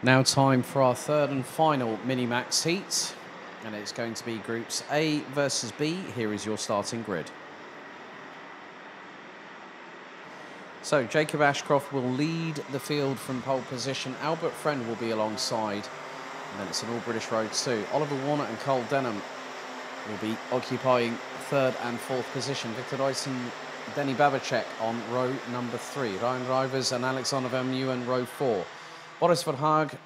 Now time for our third and final mini-max heat, and it's going to be groups A versus B. Here is your starting grid. So Jacob Ashcroft will lead the field from pole position. Albert Friend will be alongside, and then it's an all-British road 2. Oliver Warner and Cole Denham will be occupying third and fourth position. Victor Dyson, Denny Babacek on row number 3. Ryan Rivers and Alexander Van Meeuwen row 4. Boris Verhaag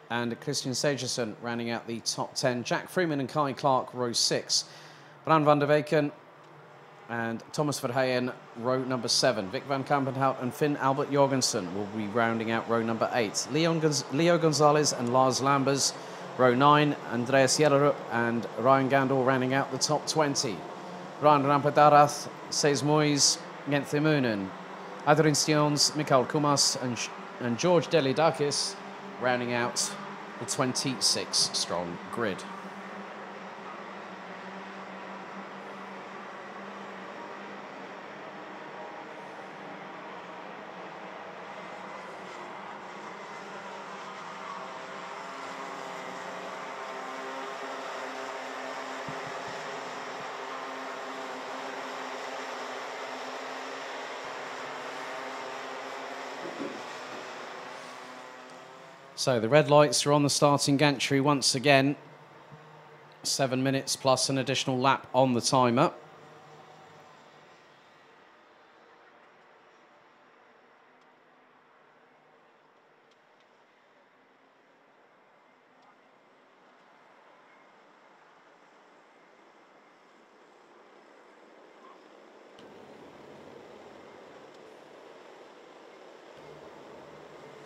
and Christian Segerson rounding out the top 10. Jack Freeman and Kai Clark row 6. Bran van der Weken and Thomas Verheyen row number 7. Vic van Kampenhout and Finn Albert Jorgensen will be rounding out row number 8. Leo Gonzalez and Lars Lambers row 9. Andreas Jellerup and Ryan Gandel rounding out the top 20. Ryan Rampadarath, Sees Moyes, Jenthe Moonen, Adrien Stions, Mikael Kumas and George Delidakis rounding out the 26-strong grid. So the red lights are on the starting gantry once again. 7 minutes plus an additional lap on the timer.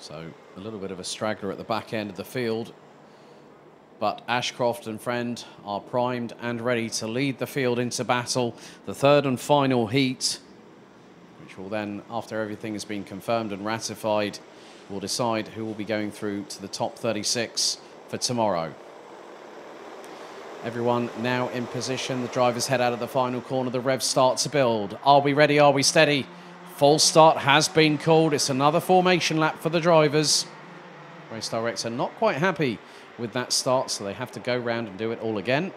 So a little bit of a straggler at the back end of the field, but Ashcroft and Friend are primed and ready to lead the field into battle. The third and final heat, which will then, after everything has been confirmed and ratified, will decide who will be going through to the top 36 for tomorrow. Everyone now in position. The drivers head out of the final corner. The revs start to build. Are we ready? Are we steady? False start has been called. It's another formation lap for the drivers. Race director not quite happy with that start, so they have to go round and do it all again.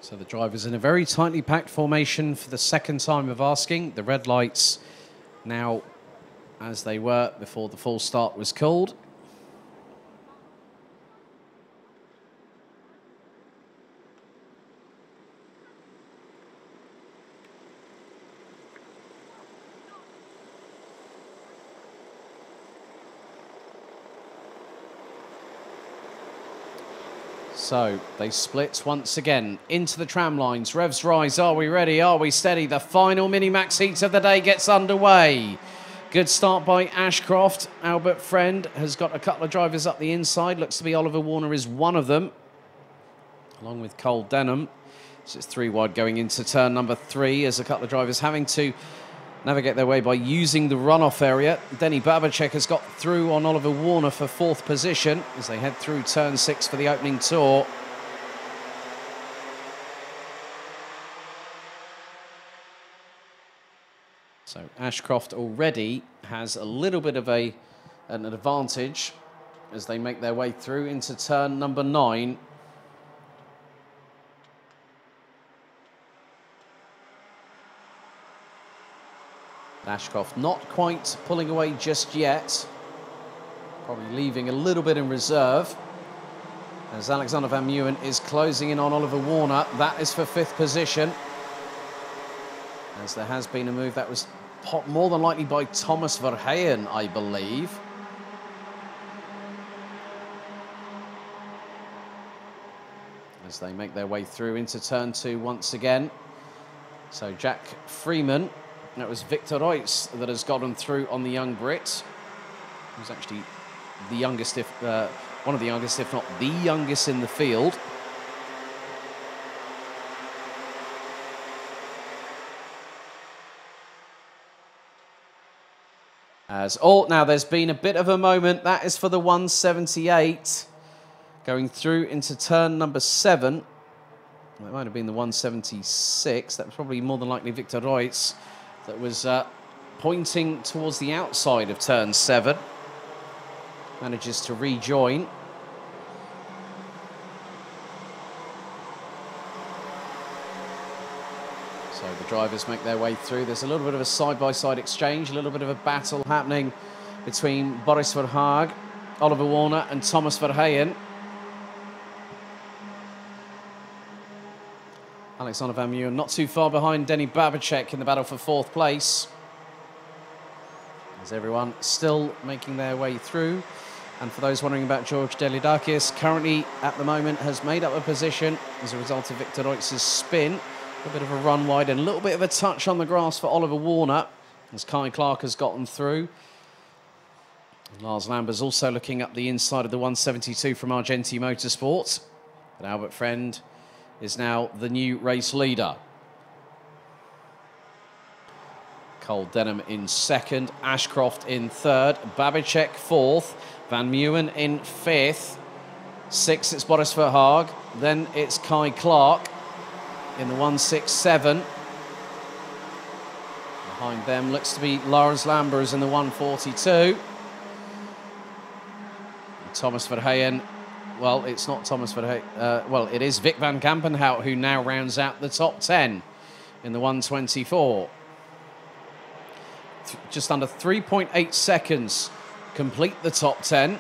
So the drivers in a very tightly packed formation for the second time of asking. The red lights now as they were before the full start was called. So they split once again into the tram lines. Revs rise. Are we ready? Are we steady? The final mini-max heat of the day gets underway. Good start by Ashcroft. Albert Friend has got a couple of drivers up the inside. Looks to be Oliver Warner is one of them, along with Cole Denham. So it's 3 wide going into turn number 3 as a couple of drivers having to navigate their way by using the runoff area. Denny Babacek has got through on Oliver Warner for 4th position as they head through turn 6 for the opening tour. So Ashcroft already has a little bit of an advantage as they make their way through into turn number 9. Ashcroft not quite pulling away just yet, probably leaving a little bit in reserve. As Alexander Van Meeuwen is closing in on Oliver Warner. That is for 5th position. As there has been a move that was more than likely by Thomas Verheyen, I believe. As they make their way through into turn 2 once again. So Jack Freeman, that was Victor Reutz that has gotten through on the young Brit. Who's actually the youngest, one of the youngest, if not the youngest in the field. Now there's been a bit of a moment. That is for the 178. Going through into turn number 7. Well, it might have been the 176. That was probably more than likely Victor Reutz that was pointing towards the outside of turn 7. Manages to rejoin. So the drivers make their way through. There's a little bit of a side-by-side exchange, a little bit of a battle happening between Boris Verhaag, Oliver Warner and Thomas Verheyen. Alexander Van Meeuwen not too far behind Denny Babicek in the battle for 4th place. As everyone still making their way through. And for those wondering about George Delidakis, currently at the moment has made up a position as a result of Victor Reutz's spin. A bit of a run wide and a little bit of a touch on the grass for Oliver Warner as Kai Clark has gotten through. And Lars Lamber's also looking up the inside of the 172 from Argenti Motorsport. But Albert Friend is now the new race leader. Cole Denham in 2nd, Ashcroft in 3rd, Babicek 4th, Van Meeuwen in 5th, 6th it's Boris Verhaag, then it's Kai Clark in the 167. Behind them looks to be Lars Lambers in the 142. And Thomas Verheyen, well, it's not Thomas Verheyen, well, it is Vic van Kampenhout who now rounds out the top 10 in the 124. Just under 3.8 seconds complete the top 10.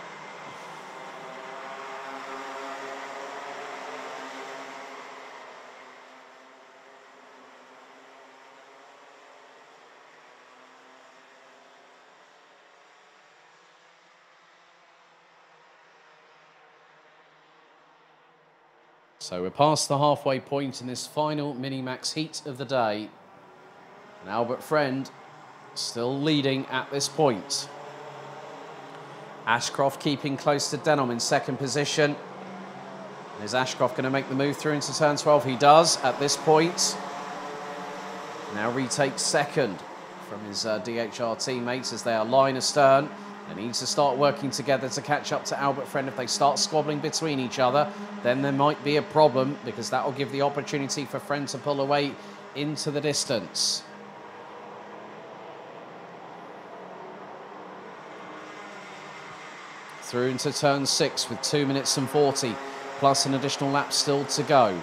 So we're past the halfway point in this final Minimax heat of the day. And Albert Friend still leading at this point. Ashcroft keeping close to Denham in 2nd position. Is Ashcroft going to make the move through into turn 12? He does at this point. Now retakes 2nd from his DHR teammates as they are line astern. They need to start working together to catch up to Albert Friend. If they start squabbling between each other, then there might be a problem because that will give the opportunity for Friend to pull away into the distance. Through into turn 6 with 2 minutes and 40, plus an additional lap still to go.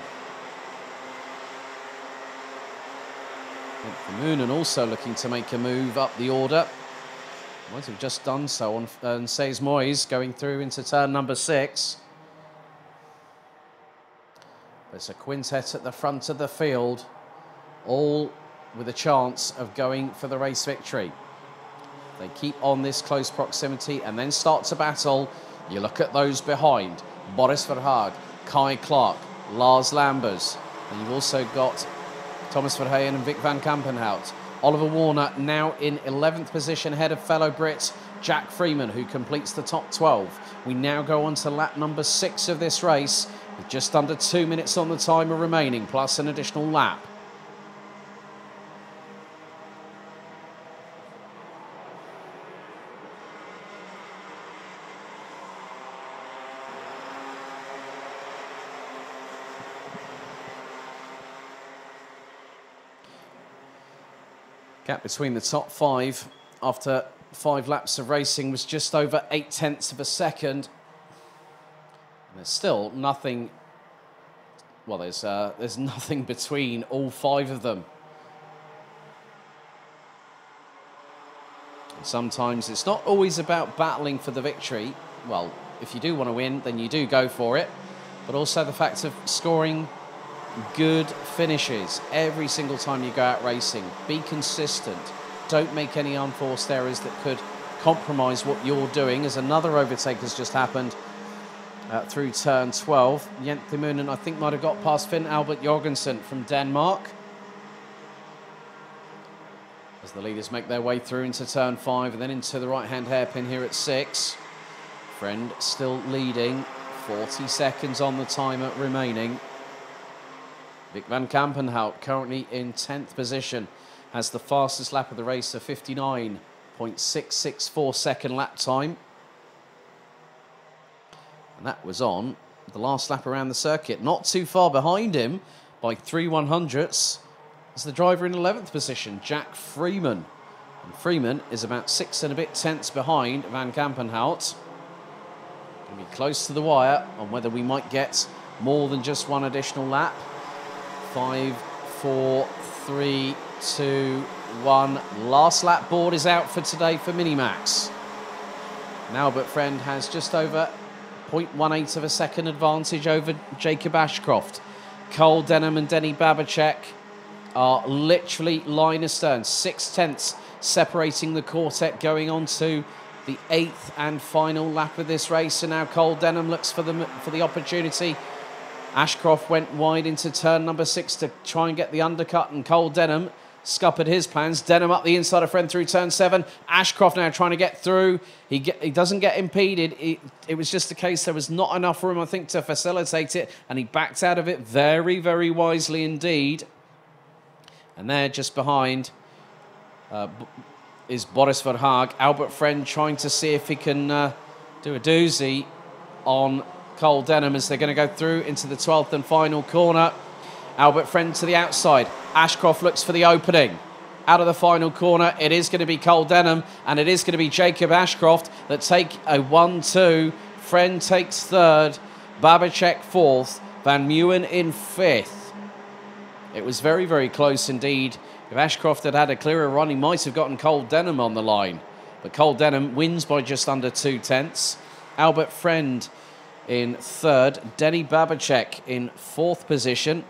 Moonen also looking to make a move up the order. Might have just done so on Says Moyes going through into turn number 6. There's a quintet at the front of the field, all with a chance of going for the race victory. They keep on this close proximity and then start to battle. You look at those behind. Boris Verhaag, Kai Clark, Lars Lambers. And you've also got Thomas Verheyen and Vic van Kampenhout. Oliver Warner now in 11th position ahead of fellow Brit Jack Freeman, who completes the top 12. We now go on to lap number 6 of this race with just under 2 minutes on the timer remaining, plus an additional lap. Gap between the top 5 after 5 laps of racing was just over 0.8 of a second. And there's still nothing, well, there's nothing between all 5 of them. And sometimes it's not always about battling for the victory. Well, if you do want to win, then you do go for it. but also the fact of scoring good finishes every single time you go out racing. Be consistent. Don't make any unforced errors that could compromise what you're doing, as another overtake has just happened through turn 12. Jens Timonen, I think, might have got past Finn Albert Jorgensen from Denmark. As the leaders make their way through into turn 5 and then into the right-hand hairpin here at 6. Friend still leading, 40 seconds on the timer remaining. Vic van Kampenhout currently in 10th position, has the fastest lap of the race, a 59.664 second lap time. And that was on the last lap around the circuit. Not too far behind him by 3/100ths is the driver in 11th position, Jack Freeman. And Freeman is about 6 and a bit tenths behind Van Kampenhout. Going to be close to the wire on whether we might get more than just one additional lap. 5, 4, 3, 2, 1. Last lap board is out for today for Minimax. Now, but Friend has just over 0.18 of a second advantage over Jacob Ashcroft. Cole Denham and Denny Babacek are literally line astern. 6/10 separating the quartet going on to the 8th and final lap of this race. And now Cole Denham looks for the opportunity. Ashcroft went wide into turn number 6 to try and get the undercut, and Cole Denham scuppered his plans. Denham up the inside of Friend through turn 7. Ashcroft now trying to get through. He doesn't get impeded. It was just a case there was not enough room, I think, to facilitate it, and he backed out of it very, very wisely indeed. And there, just behind, is Boris Verhaag. Albert Friend trying to see if he can do a doozy on Cole Denham as they're going to go through into the 12th and final corner. Albert Friend to the outside. Ashcroft looks for the opening. Out of the final corner, it is going to be Cole Denham, and it is going to be Jacob Ashcroft that take a 1-2. Friend takes 3rd, Babacek 4th, Van Meeuwen in 5th. It was very, very close indeed. If Ashcroft had had a clearer run, he might have gotten Cole Denham on the line. But Cole Denham wins by just under 2/10. Albert Friend in 3rd. Denny Babacek in 4th position.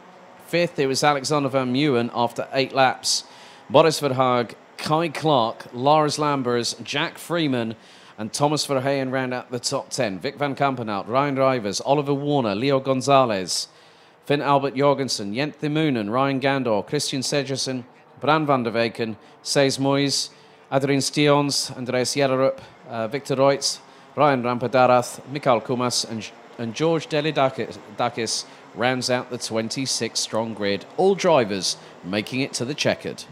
5th, it was Alexander Van Meeuwen after 8 laps. Boris Verhaag, Kai Clark, Lars Lambers, Jack Freeman and Thomas Verheyen round out the top 10. Vic van Kampenhout, Ryan Rivers, Oliver Warner, Leo Gonzalez, Finn Albert Jorgensen, Jens Timonen, Ryan Gandor, Christian Segerson, Bran van der Weken, Seis Moyes, Adrien Stions, Andreas Jellerup, Victor Reutz, Ryan Rampadarath, Mikael Kumas and George Delidakis rounds out the 26-strong grid. All drivers making it to the checkered.